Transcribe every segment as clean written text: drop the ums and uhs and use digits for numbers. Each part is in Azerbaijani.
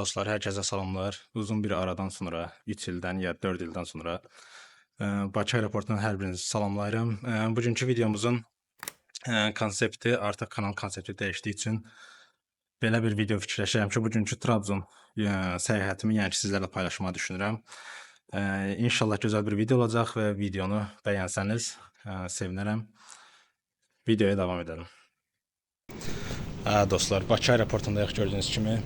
dostlar, herkese salamlar. Uzun bir aradan sonra, 3 ildən ya 4 ildən sonra Bakı aeroportundan hər birinizi salamlayıram. Bugünkü videomuzun konsepti, artıq kanal konsepti dəyişdiyi üçün belə bir video fikirləşirəm ki, bugünkü Trabzon səyahətimi yəni ki, sizlərlə paylaşmağı düşünürəm. İnşallah gözəl bir video olacaq və videonu bəyənsəniz sevinərəm. Videoya davam edelim. Dostlar, Bakı aeroportundayıq gördüyünüz kimi.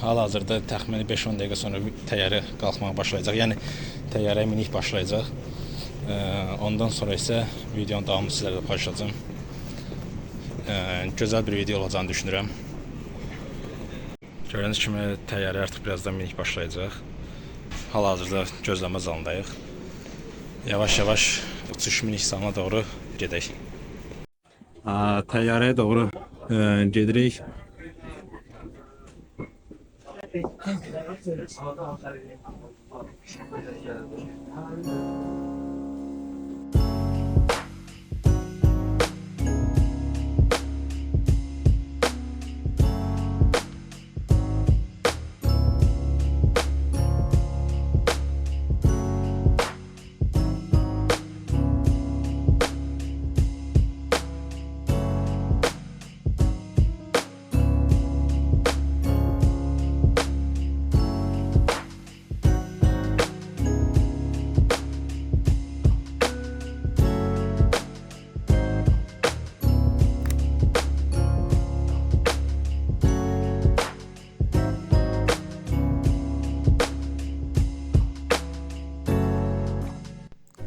Hal-hazırda təxmini 5-10 dəqiqə sonra təyyarə qalxmağa başlayacaq. Yəni təyyarəyə minik başlayacaq. Ondan sonra isə videonun davamını sizlərlə paylaşacağım. Gözəl bir video olacağını düşünürəm. Gördüyünüz kimi təyyarə artıq birazdan minik başlayacaq. Hal-hazırda gözləmə zalındayıq. Yavaş-yavaş uçuş minik salına doğru gedək. Təyyarəyə doğru gedirik.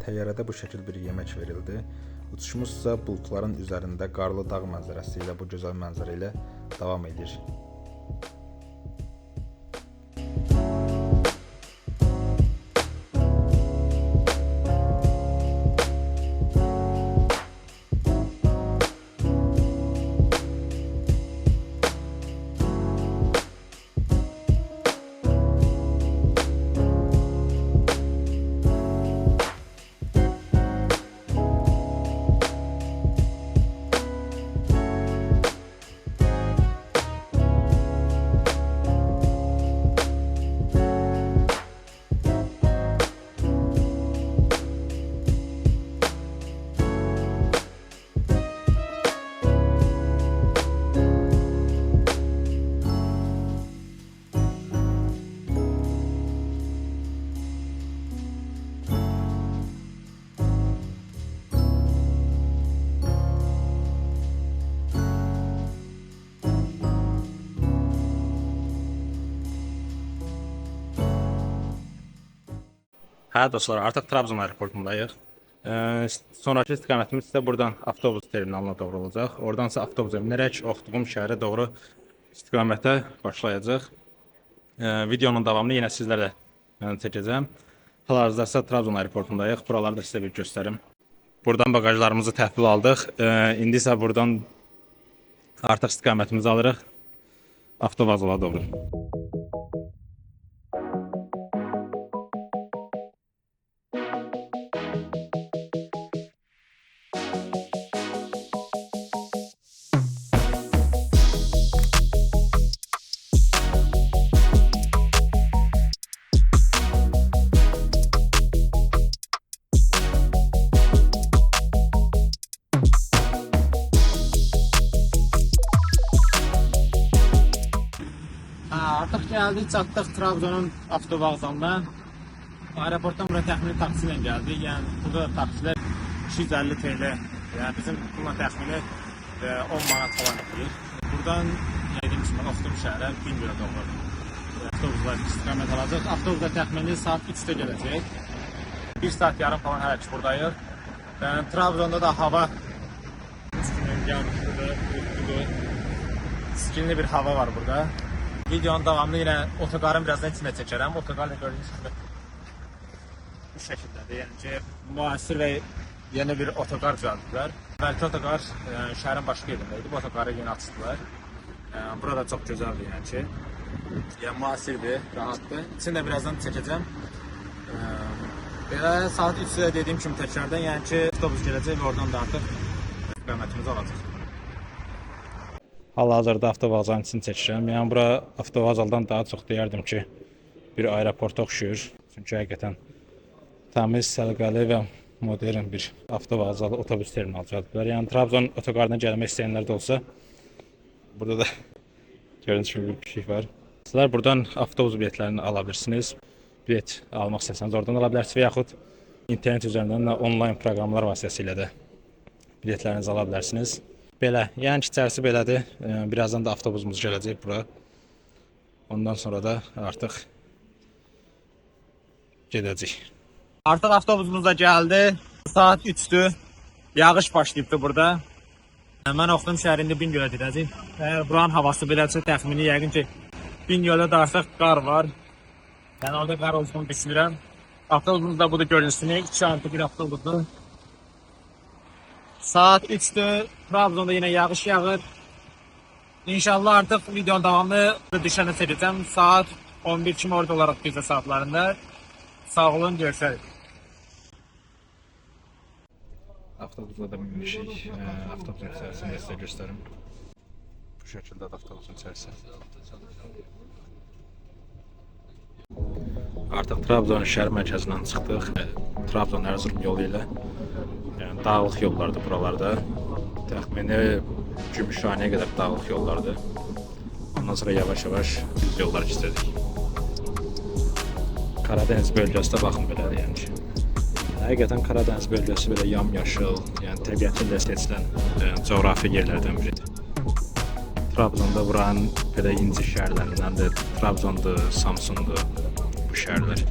Təyyarədə bu şəkil bir yemək verildi. Uçuşumuz isə buludların üzərində qarlı dağ mənzərəsi ilə, bu gözəl mənzərə ilə davam edir. Dostlar, artıq Trabzon aeroportundayıq. Sonraki istiqamətimiz isə buradan avtobus terminalına doğru olacaq. Oradan isə avtobusa minərək oxuduğum şəhərə doğru istiqamətə başlayacaq. Videonun davamını yenə sizlərlə çəkəcəm. Hal-hazırda isə Trabzon aeroportundayıq. Buraları da sizə bir göstərim. Buradan bagajlarımızı təhvil aldıq. İndi isə buradan artıq istiqamətimizi alırıq avtovağzala doğru. Artıq gəldik, çatdıq Trabzonun avtovağzalına. Aeroportdan buraya təxmini taksi ilə gəldik. Yəni burada taksilər 250 TL, yəni bizim pulla təxmini 10 manat falan edir. Buradan dediyim kimi oxuduğum şəhərə 1000 lira doğru avtobuslar istiqamət alacaq. Avtobusda təxmini saat 3-də gələcək. 1 saat yarım falan hələ ki buradayıq. Trabzonda da hava yağışlıdır, skinli bir hava var burada. Videonun davamını yine otogarın birazdan içine çəkərəm. Otogarla gördüyünüz kimi bu şəkildədir. Yəni ki, müasir və yeni bir otogar düzəltdilər. Bəlkə otogar şəhərin başqa yerində idi. Bu otogarı yeni açdılar. Burada çox gözəldir, yəni ki. Yəni müasirdir, rahatdır. İçini də birazdan çəkəcəm. Belə saat 3-də dediyim kimi təkrardan, yəni ki, avtobus gələcək və oradan da artıq istiqamətimizi alacaq. Hal-hazırda avtovağzalın içini çəkirəm. Yəni bura avtovağzaldan daha çox deyərdim ki, bir aeroporta oxşuyur. Çünki həqiqətən təmiz, səliqəli və modern bir avtovağzal, otobüs terminalı düzəltiblər. Yəni Trabzon otoqarına gəlmək istəyənlər də olsa, burada da gördüyünüz kimi bir pişik var. Sizlər buradan avtobus biletlərini ala bilirsiniz. Bilet almaq istəsəniz oradan ala bilərsiniz və yaxud internet üzərindən də onlayn proqramlar vasitəsilə də biletlərinizi ala bilərsiniz. Belə, yəni ki, içərisi belədir. Birazdan da avtobusumuz gələcək bura. Ondan sonra da artıq gedəcək. Artıq avtobusumuz da gəldi. Saat 3'dür. Yağış başlayıbdı burada. Mən Oxtum şəhərində Bingölə gedəcəyik. Buranın havası belədirsə təxmini yəqin ki Bingöldə də artıq qar var. Yəni orada qar olduğunu düşünürəm. Avtobusumuz da budur görünsün. 2 artı bir avtobusdur. Saat 3'dür. Trabzonda yine yağış yağır. İnşallah artık videonun devamını dışarıda çekeceğim. Saat 11 kimi orada olarak bizde saatlarında. Sağ olun, görüşürüz. Avtobusla da binmişik. Avtobusun içerisinde size göstereyim. Bu şekilde avtobusun içerisinde. Artıq Trabzon şəhər mərkəzindən çıxdıq. Trabzon-Erzurum yolu ilə. Yəni dağlıq yollardır buralarda. Təxmini Gümüşhaneyə qədər dağlıq yollardır. Ondan sonra yavaş-yavaş düz yollar keçirdik. Karadeniz bölgəsi də baxın belədir yəni ki. Həqiqətən Karadeniz bölgəsi belə yamyaşıl, yəni təbiətin də seçilən coğrafi yerlərdən biridir. Trabzonda buranın belə inci şəhərlərindəndir. Trabzondur, Samsundur bu şəhərlər.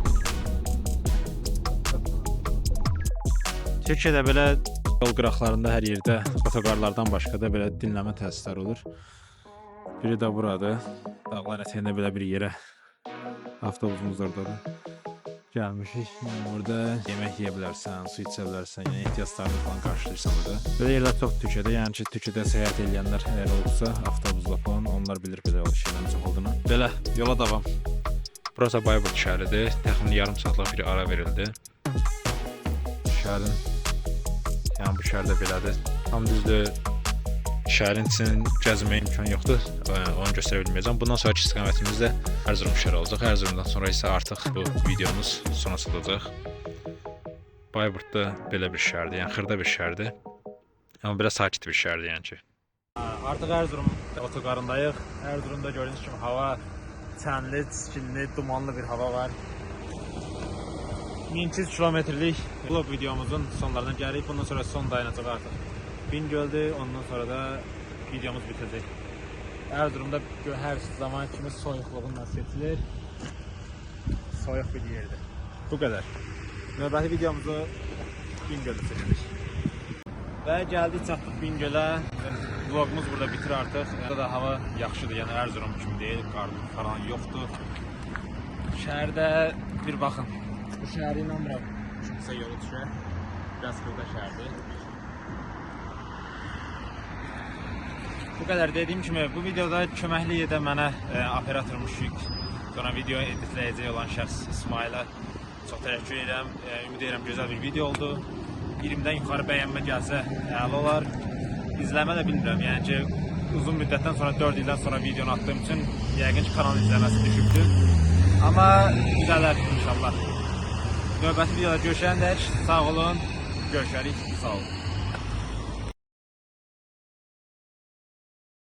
Türkiyədə belə yol qıraqlarında hər yerdə otoqarlardan başqa da belə dinləmə təsisləri olur. Biri də buradır. Dağlar ətəyində belə bir yerə avtobusumuz oradadır. Gəlmişik. Orada yemək yeyə bilərsən, su içə bilərsən, yəni ehtiyaclarını falan qarşılayırsan burada. Belə yerlər çox Türkiyədə, yəni ki, Türkiyədə səyahət edənlər əgər olursa, avtobusla falan onlar bilir belə şeylərin çox olduğunu. Belə yola davam. Burası Bayburt şəhəridir. Təxmini yarım saatlıq bir ara verildi. Şəhərin, yəni bu şəhərdə belədir. Tam düzdür, şəhərin içinin gəzməyə imkan yoxdur. Onu göstərə bilməyəcəm. Bundan sonraki istiqamətimiz də Erzurum şəhəri olacaq. Erzurumdan sonra isə artıq bu videomuz sona çatacaq. Bayburtda belə bir şəhərdir, yəni xırda bir şəhərdir. Amma belə sakit bir şəhərdir yəni ki. Artıq Erzurum otoqarındayıq. Erzurumda gördüyünüz kimi hava çənli, çiskinli, dumanlı bir hava var. 1200 kilometrlik vlog videomuzun sonlarına gəldik. Bundan sonra son dayanacaq artıq Bingöl'dür. Ondan sonra da videomuz bitəcək. Erzurumda hər zaman kimi soyuqluğundan seçilir. Soyuq bir yerdir. Bu qədər. Növbəti videomuzu Bingöl'də çəkirik. Və gəldik, çatdıq Bingöl'ə. Vlogumuz burada bitir artıq. Burada da hava yaxşıdır, yəni Erzurum kimi deyil, qar falan yoxdur. Şəhərdə bir baxın. Bu şəhəri inanmıram. Kimsə yolu düşər. Biraz xırda şəhərdir. Bu qədər dediyim kimi bu videoda köməklik edə mənə operator Müşfiq, sonra video editləyəcək olan şəxs İsmailə çox təşəkkür edirəm. Ümid edirəm gözəl bir video oldu. 20-dən yuxarı bəyənmə gəlsə əla olar. İzləmə də bilmirəm. Yəni ki uzun müddətdən sonra 4 ildən sonra videonu atdığım üçün yəqin ki kanalın izləməsi düşübdür. Amma güzələr inşallah. Növbəti videoda görüşəndə sağ olun. Görüşərik. Sağ olun.